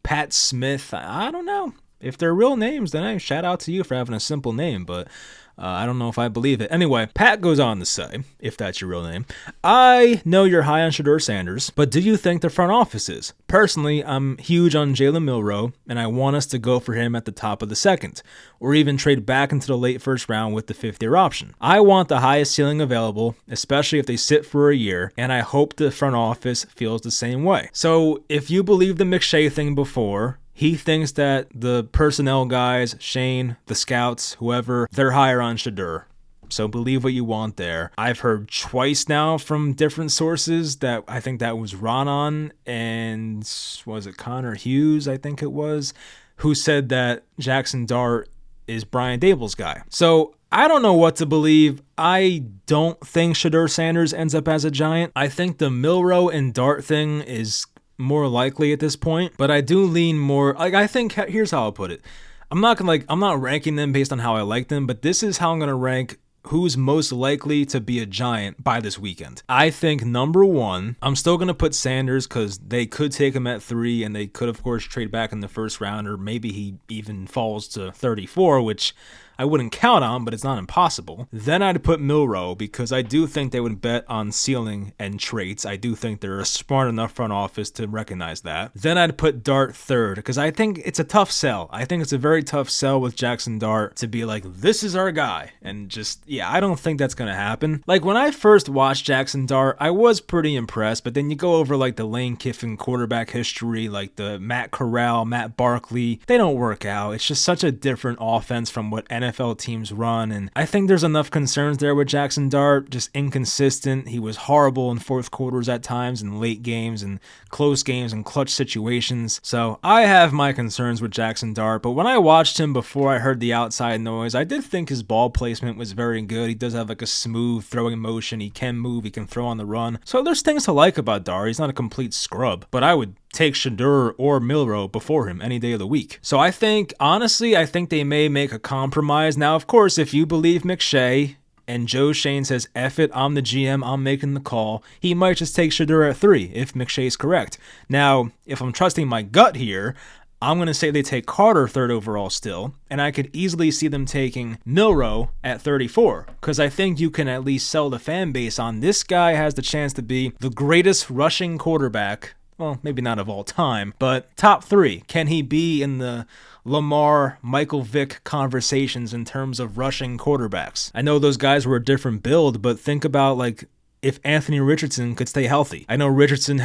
Pat Smith. I don't know. If they're real names, then shout out to you for having a simple name, but I don't know if I believe it. Anyway, Pat goes on to say, if that's your real name, I know you're high on Shedeur Sanders, but do you think the front office is? Personally, I'm huge on Jaylen Milroe, and I want us to go for him at the top of the second, or even trade back into the late first round with the 5th-year option. I want the highest ceiling available, especially if they sit for a year, and I hope the front office feels the same way. So if you believe the McShay thing before, he thinks that the personnel guys, Shane, the scouts, whoever, they're higher on Shedeur. So believe what you want there. I've heard twice now from different sources that I think that was Ronan and was it Connor Hughes, I think it was, who said that Jackson Dart is Brian Dable's guy. So I don't know what to believe. I don't think Shedeur Sanders ends up as a Giant. I think the Milroe and Dart thing is more likely at this point, but I do lean more, like, I think, here's how I'll put it. I'm not ranking them based on how I like them, but this is how I'm going to rank who's most likely to be a Giant by this weekend. I think number 1, I'm still going to put Sanders because they could take him at 3 and they could, of course, trade back in the first round, or maybe he even falls to 34, which I wouldn't count on, but it's not impossible. Then I'd put Milroe because I do think they would bet on ceiling and traits. I do think they're a smart enough front office to recognize that. Then I'd put Dart 3rd because I think it's a tough sell. I think it's a very tough sell with Jackson Dart to be like, this is our guy. And just, yeah, I don't think that's going to happen. Like, when I first watched Jackson Dart, I was pretty impressed, but then you go over like the Lane Kiffin quarterback history, like the Matt Corral, Matt Barkley, they don't work out. It's just such a different offense from what NFL NFL teams run. And I think there's enough concerns there with Jackson Dart, just inconsistent. He was horrible in fourth quarters at times, in late games and close games and clutch situations. So I have my concerns with Jackson Dart, but when I watched him before I heard the outside noise, I did think his ball placement was very good. He does have like a smooth throwing motion. He can move. He can throw on the run. So there's things to like about Dart. He's not a complete scrub, but I would take Shedeur or Milroe before him any day of the week. So I think, honestly, I think they may make a compromise. Now, of course, if you believe McShay and Joe Schoen says, F it, I'm the GM, I'm making the call, he might just take Shedeur at 3 if McShay's correct. Now, if I'm trusting my gut here, I'm going to say they take Carter 3rd overall still, and I could easily see them taking Milroe at 34, because I think you can at least sell the fan base on this guy has the chance to be the greatest rushing quarterback, well, maybe not of all time, but top 3. Can he be in the Lamar, Michael Vick conversations in terms of rushing quarterbacks? I know those guys were a different build, but think about like if Anthony Richardson could stay healthy. I know Richardson's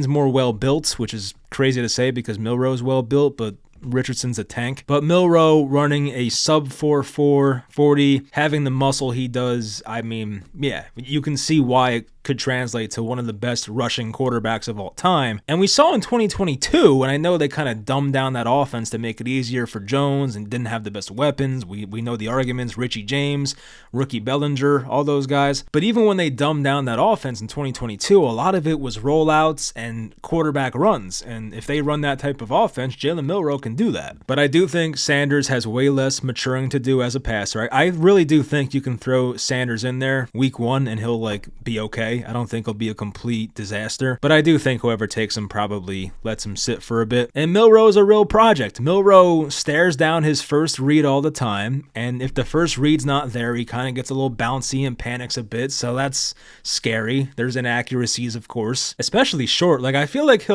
more well-built, which is crazy to say because Milroe's well-built, but Richardson's a tank. But Milroe running a sub 4.4 40, having the muscle he does, I mean, yeah, you can see why it could translate to one of the best rushing quarterbacks of all time. And we saw in 2022, and I know they kind of dumbed down that offense to make it easier for Jones and didn't have the best weapons. We know the arguments, Richie James, Rookie Bellinger, all those guys. But even when they dumbed down that offense in 2022, a lot of it was rollouts and quarterback runs. And if they run that type of offense, Jaylen Milroe can do that. But I do think Sanders has way less maturing to do as a passer. I really do think you can throw Sanders in there week 1 and he'll like be okay. I don't think he'll be a complete disaster, but I do think whoever takes him probably lets him sit for a bit. And Milroe's a real project. Milroe stares down his first read all the time, and if the first read's not there, he kind of gets a little bouncy and panics a bit, so that's scary. There's inaccuracies, of course, especially short. Like I feel like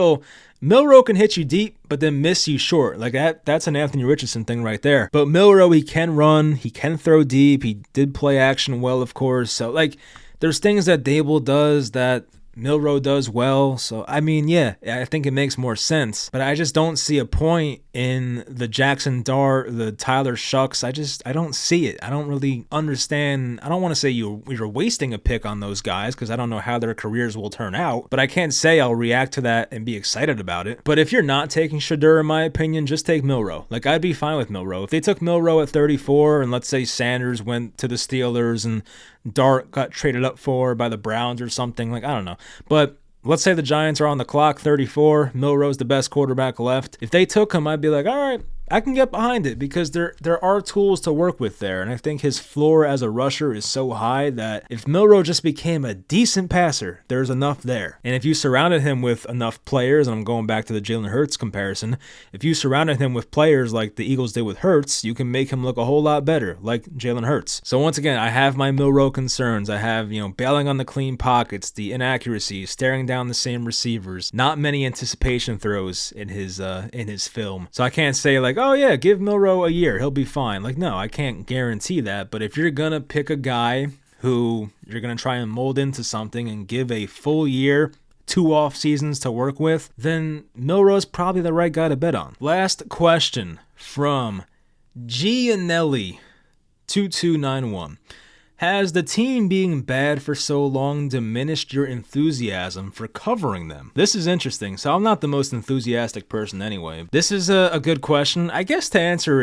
Milroe can hit you deep, but then miss you short. Like that's an Anthony Richardson thing right there. But Milroe, he can run, he can throw deep, he did play action well, of course. So like there's things that Dable does that Milroe does well. So, I mean, yeah, I think it makes more sense. But I just don't see a point in the Jackson Dart, the Tyler Shucks. I don't see it. I don't really understand. I don't want to say you're wasting a pick on those guys because I don't know how their careers will turn out. But I can't say I'll react to that and be excited about it. But if you're not taking Shedeur, in my opinion, just take Milroe. Like, I'd be fine with Milroe. If they took Milroe at 34 and let's say Sanders went to the Steelers and Dart got traded up for by the Browns or something, like, I don't know. But let's say the Giants are on the clock, 34, Milroe's the best quarterback left. If they took him, I'd be like, all right, I can get behind it because there are tools to work with there. And I think his floor as a rusher is so high that if Milroe just became a decent passer, there's enough there. And if you surrounded him with enough players, and I'm going back to the Jalen Hurts comparison, if you surrounded him with players like the Eagles did with Hurts, you can make him look a whole lot better, like Jalen Hurts. So once again, I have my Milroe concerns. I have, bailing on the clean pockets, the inaccuracies, staring down the same receivers, not many anticipation throws in his film. So I can't say like, oh yeah, give Milroe a year, he'll be fine. Like, no, I can't guarantee that. But if you're gonna pick a guy who you're gonna try and mold into something and give a full year, 2 off seasons to work with, then Milroe's probably the right guy to bet on. Last question from Gianelli2291. Has the team being bad for so long diminished your enthusiasm for covering them? This is interesting. So I'm not the most enthusiastic person anyway. This is a good question. I guess to answer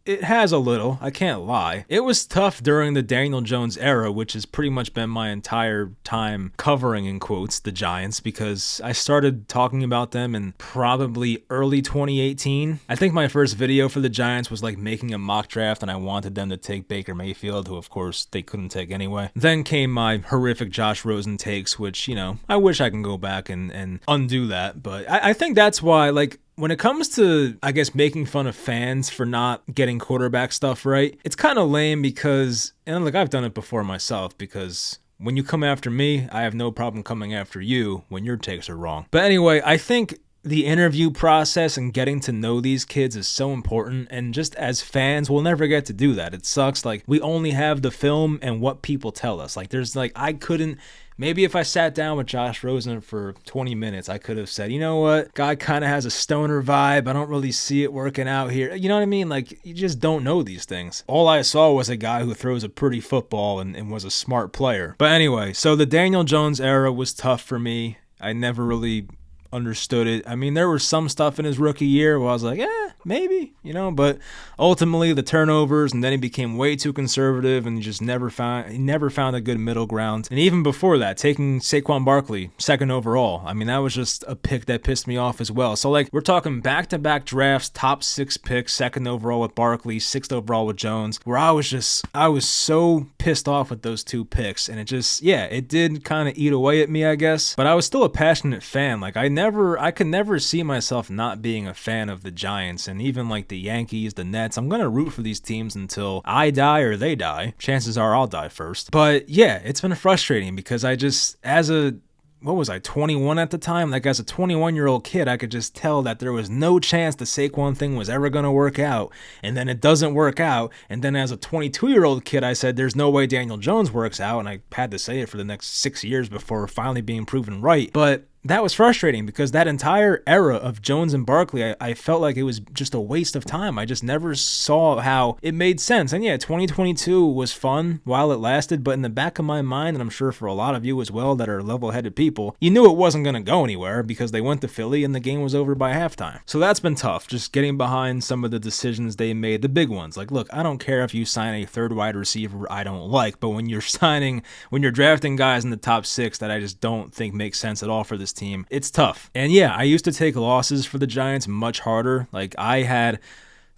it has a little, I can't lie. It was tough during the Daniel Jones era, which has pretty much been my entire time covering, in quotes, the Giants, because I started talking about them in probably early 2018. I think my first video for the Giants was like making a mock draft, and I wanted them to take Baker Mayfield, who of course they couldn't take anyway. Then came my horrific Josh Rosen takes, which, I wish I can go back and undo that. But I think that's why, like, when it comes to, I guess, making fun of fans for not getting quarterback stuff right, it's kind of lame because, and look, I've done it before myself, because when you come after me, I have no problem coming after you when your takes are wrong. But anyway, I think the interview process and getting to know these kids is so important, and just as fans, we'll never get to do that. It sucks. Like, we only have the film and what people tell us. Like, there's like, I couldn't maybe if I sat down with Josh Rosen for 20 minutes, I could have said, you know what, guy kind of has a stoner vibe. I don't really see it working out here. You know what I mean? Like, you just don't know these things. All I saw was a guy who throws a pretty football and was a smart player. But anyway, so the Daniel Jones era was tough for me. I never really understood it. I mean, there was some stuff in his rookie year where I was like, maybe, but ultimately the turnovers, and then he became way too conservative, and he never found a good middle ground. And even before that, taking Saquon Barkley second overall, I mean, that was just a pick that pissed me off as well. So like, we're talking back-to-back drafts, top 6 picks, second overall with Barkley, 6th overall with Jones, where I was so pissed off with those 2 picks, and it did kind of eat away at me, I guess. But I was still a passionate fan. Like, I could never see myself not being a fan of the Giants, and even like the Yankees, the Nets. I'm going to root for these teams until I die or they die. Chances are I'll die first. But yeah, it's been frustrating because what was I, 21 at the time? Like, as a 21-year-old kid, I could just tell that there was no chance the Saquon thing was ever going to work out. And then it doesn't work out. And then as a 22-year-old kid, I said, there's no way Daniel Jones works out. And I had to say it for the next 6 years before finally being proven right. But that was frustrating because that entire era of Jones and Barkley, I felt like it was just a waste of time. I just never saw how it made sense. And yeah, 2022 was fun while it lasted, but in the back of my mind, and I'm sure for a lot of you as well that are level-headed people, you knew it wasn't going to go anywhere because they went to Philly and the game was over by halftime. So that's been tough, just getting behind some of the decisions they made, the big ones. Like, look, I don't care if you sign a third wide receiver I don't like, but when you're drafting guys in the top 6 that I just don't think make sense at all for this team, it's tough. And yeah, I used to take losses for the Giants much harder. Like, I had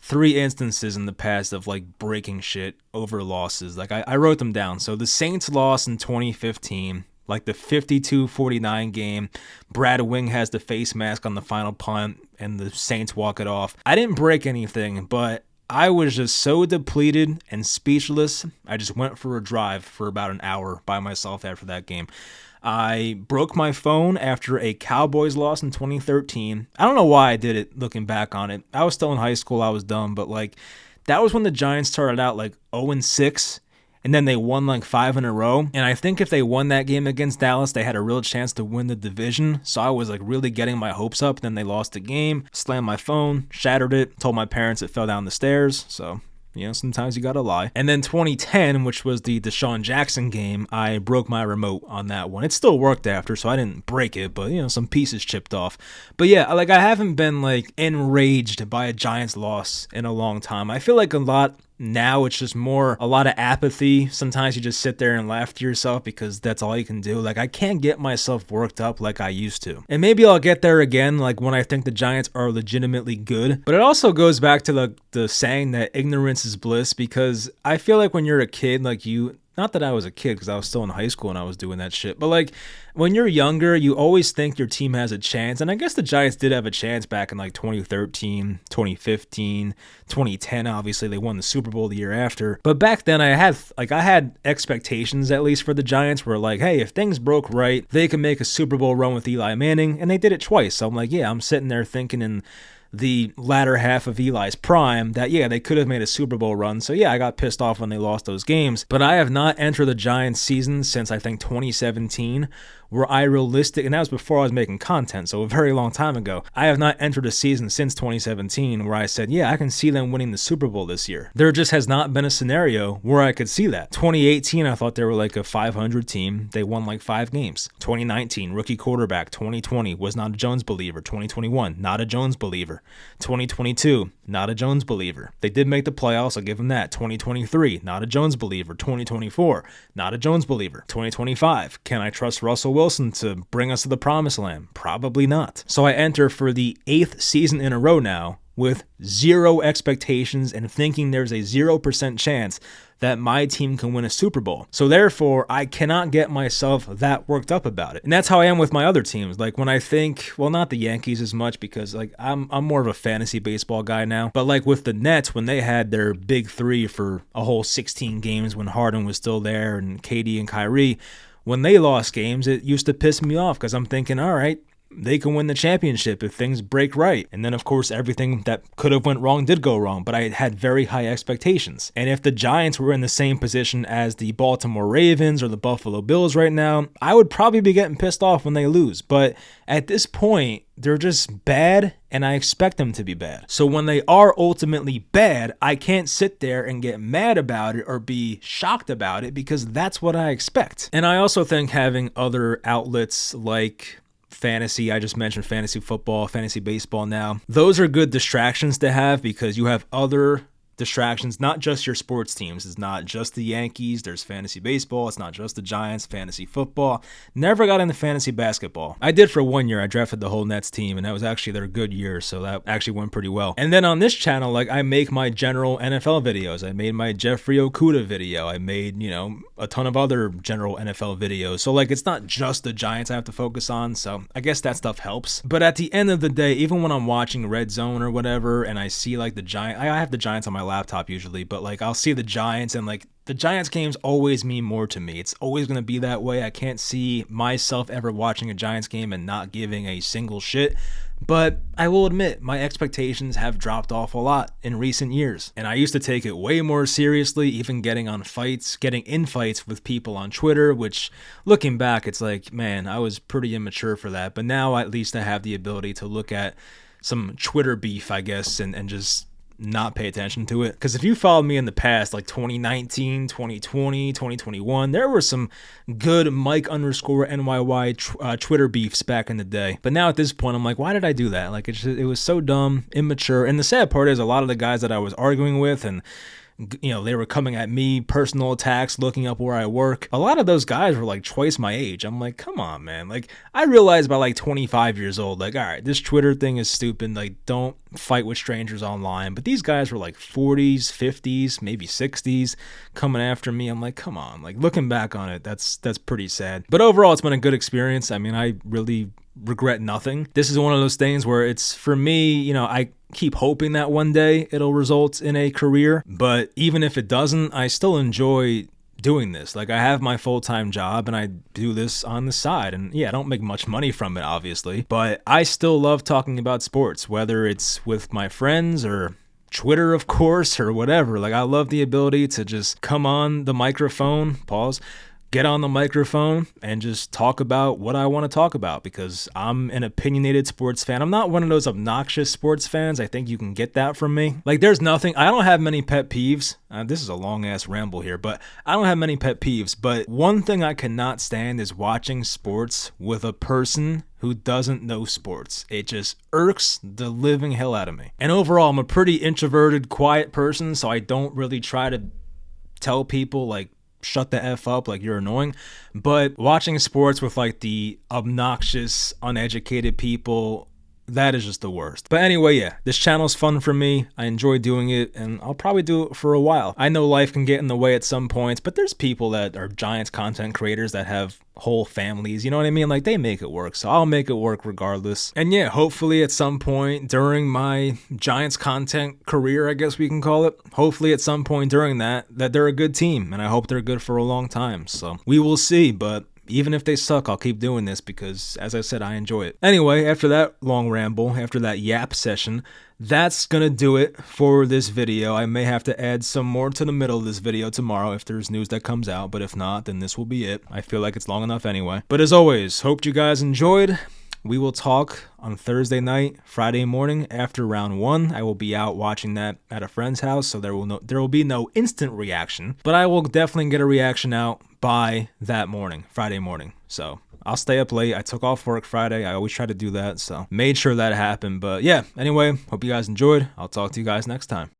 3 instances in the past of like breaking shit over losses. Like, I wrote them down. So the Saints lost in 2015, like the 52-49 game. Brad Wing has the face mask on the final punt and the Saints walk it off. I didn't break anything, but I was just so depleted and speechless. I just went for a drive for about an hour by myself after that game. I broke my phone after a Cowboys loss in 2013. I don't know why I did it looking back on it. I was still in high school. I was dumb. But like, that was when the Giants started out like 0-6. And then they won like 5 in a row. And I think if they won that game against Dallas, they had a real chance to win the division. So I was like really getting my hopes up. Then they lost the game, slammed my phone, shattered it, told my parents it fell down the stairs. So, sometimes you gotta lie. And then 2010, which was the Deshaun Jackson game, I broke my remote on that one. It still worked after, so I didn't break it, but, some pieces chipped off. But yeah, like, I haven't been, like, enraged by a Giants loss in a long time. I feel like a lot now it's just more a lot of apathy. Sometimes you just sit there and laugh to yourself because that's all you can do. Like, I can't get myself worked up like I used to. And maybe I'll get there again, like when I think the Giants are legitimately good. But it also goes back to the saying that ignorance is bliss, because I feel like when you're a kid, like not that I was a kid because I was still in high school and I was doing that shit, but like when you're younger, you always think your team has a chance. And I guess the Giants did have a chance back in like 2013, 2015, 2010. Obviously, they won the Super Bowl the year after. But back then I had expectations, at least for the Giants, where like, hey, if things broke right, they could make a Super Bowl run with Eli Manning. And they did it twice. So I'm like, yeah, I'm sitting there thinking in the latter half of Eli's prime that, yeah, they could have made a Super Bowl run. So yeah, I got pissed off when they lost those games. But I have not entered the Giants season since I think 2017, where I realistic, and that was before I was making content, so a very long time ago. I have not entered a season since 2017 where I said, yeah, I can see them winning the Super Bowl this year. There just has not been a scenario where I could see that. 2018, I thought they were like a 500 team. They won like 5 games. 2019, rookie quarterback. 2020, was not a Jones believer. 2021, not a Jones believer. 2022, not a Jones believer. They did make the playoffs, I'll give them that. 2023, not a Jones believer. 2024, not a Jones believer. 2025, can I trust Russell Wilson to bring us to the promised land? Probably not. So I enter for the 8th season in a row now with 0 expectations and thinking there's a 0% chance that my team can win a Super Bowl. So therefore, I cannot get myself that worked up about it. And that's how I am with my other teams. Like when I think, well, not the Yankees as much because like I'm more of a fantasy baseball guy now. But like with the Nets, when they had their big 3 for a whole 16 games when Harden was still there and KD and Kyrie, when they lost games, it used to piss me off because I'm thinking, all right, they can win the championship if things break right. And then, of course, everything that could have went wrong did go wrong, but I had very high expectations. And if the Giants were in the same position as the Baltimore Ravens or the Buffalo Bills right now, I would probably be getting pissed off when they lose. But at this point, they're just bad, and I expect them to be bad. So when they are ultimately bad, I can't sit there and get mad about it or be shocked about it, because that's what I expect. And I also think having other outlets like fantasy, I just mentioned fantasy football, fantasy baseball now, those are good distractions to have, because you have other distractions, not just your sports teams. It's not just the Yankees. There's fantasy baseball. It's not just the Giants. Fantasy football. Never got into fantasy basketball. I did for 1 year. I drafted the whole Nets team, and that was actually their good year, so that actually went pretty well. And then on this channel, like, I make my general NFL videos. I made my Jeffrey Okudah video. I made, a ton of other general NFL videos. So, like, it's not just the Giants I have to focus on, so I guess that stuff helps. But at the end of the day, even when I'm watching Red Zone or whatever, and I see, like, the Giants, I have the Giants on my laptop usually, but like I'll see the Giants, and like the Giants games always mean more to me. It's always going to be that way. I can't see myself ever watching a Giants game and not giving a single shit. But I will admit, my expectations have dropped off a lot in recent years. And I used to take it way more seriously, even getting in fights with people on Twitter, which, looking back, it's like, man, I was pretty immature for that. But now at least I have the ability to look at some Twitter beef, I guess, and just not pay attention to it. Because if you followed me in the past, like 2019, 2020, 2021, there were some good Mike_NYY Twitter beefs back in the day. But now at this point, I'm like, why did I do that? Like, it was so dumb, immature. And the sad part is, a lot of the guys that I was arguing with, and they were coming at me, personal attacks, looking up where I work. A lot of those guys were like twice my age. I'm like, come on, man. Like, I realized by like 25 years old, like, all right, this Twitter thing is stupid. Like, don't fight with strangers online. But these guys were like 40s, 50s, maybe 60s coming after me. I'm like, come on. Like, looking back on it, that's pretty sad. But overall, it's been a good experience. I mean, I really regret nothing. This is one of those things where it's, for me, I keep hoping that one day it'll result in a career, but even if it doesn't, I still enjoy doing this. Like, I have my full-time job and I do this on the side, and yeah, I don't make much money from it, obviously, but I still love talking about sports, whether it's with my friends or Twitter, of course, or whatever. Like, I love the ability to just come on the microphone, get on the microphone and just talk about what I want to talk about, because I'm an opinionated sports fan. I'm not one of those obnoxious sports fans. I think you can get that from me. Like, I don't have many pet peeves. This is a long ass ramble here, but I don't have many pet peeves. But one thing I cannot stand is watching sports with a person who doesn't know sports. It just irks the living hell out of me. And overall, I'm a pretty introverted, quiet person, so I don't really try to tell people, like, shut the F up, like, you're annoying. But watching sports with like the obnoxious, uneducated people, that is just the worst. But anyway, yeah, this channel's fun for me. I enjoy doing it, and I'll probably do it for a while. I know life can get in the way at some points, but there's people that are Giants content creators that have whole families, you know what I mean? Like, they make it work, so I'll make it work regardless. And yeah, hopefully at some point during my Giants content career, I guess we can call it, hopefully at some point during that they're a good team, and I hope they're good for a long time. So we will see, but even if they suck, I'll keep doing this because, as I said, I enjoy it. Anyway, after that long ramble, after that yap session, that's gonna do it for this video. I may have to add some more to the middle of this video tomorrow if there's news that comes out, but if not, then this will be it. I feel like it's long enough anyway. But as always, hope you guys enjoyed. We will talk on Thursday night, Friday morning after round 1. I will be out watching that at a friend's house, so there will be no instant reaction, but I will definitely get a reaction out by that morning, Friday morning. So I'll stay up late. I took off work Friday. I always try to do that, so made sure that happened. But yeah, anyway, hope you guys enjoyed. I'll talk to you guys next time.